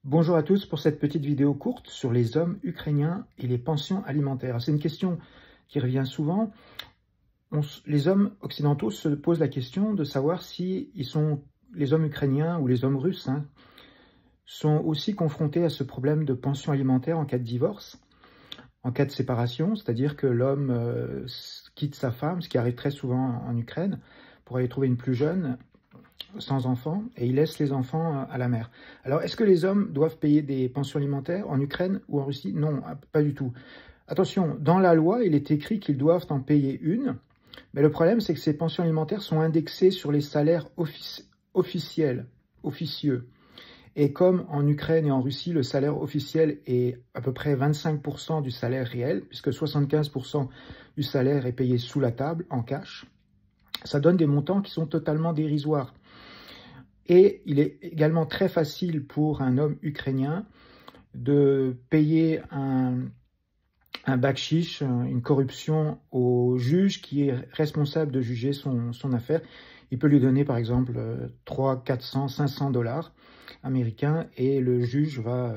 Bonjour à tous pour cette petite vidéo courte sur les hommes ukrainiens et les pensions alimentaires. C'est une question qui revient souvent. Les hommes occidentaux se posent la question de savoir si les hommes ukrainiens ou les hommes russes sont aussi confrontés à ce problème de pension alimentaire en cas de divorce, en cas de séparation, c'est-à-dire que l'homme quitte sa femme, ce qui arrive très souvent en Ukraine, pour aller trouver une plus jeune, sans enfants, et il laisse les enfants à la mère. Alors, est-ce que les hommes doivent payer des pensions alimentaires en Ukraine ou en Russie? Non, pas du tout. Attention, dans la loi, il est écrit qu'ils doivent en payer une, mais le problème, c'est que ces pensions alimentaires sont indexées sur les salaires officieux. Et comme en Ukraine et en Russie, le salaire officiel est à peu près 25% du salaire réel, puisque 75% du salaire est payé sous la table, en cash, ça donne des montants qui sont totalement dérisoires. Et il est également très facile pour un homme ukrainien de payer un bakshish, une corruption au juge qui est responsable de juger son affaire. Il peut lui donner par exemple 300, 400, 500 dollars américains et le juge va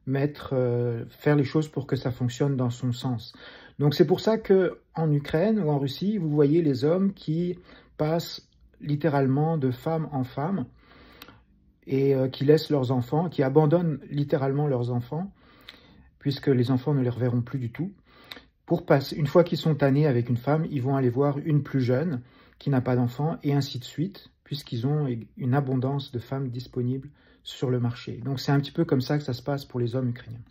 faire les choses pour que ça fonctionne dans son sens. Donc c'est pour ça qu'en Ukraine ou en Russie, vous voyez les hommes qui passent littéralement de femme en femme et qui laissent leurs enfants, qui abandonnent littéralement leurs enfants, puisque les enfants ne les reverront plus du tout. Une fois qu'ils sont tannés avec une femme, ils vont aller voir une plus jeune qui n'a pas d'enfants, et ainsi de suite, puisqu'ils ont une abondance de femmes disponibles sur le marché. Donc c'est un petit peu comme ça que ça se passe pour les hommes ukrainiens.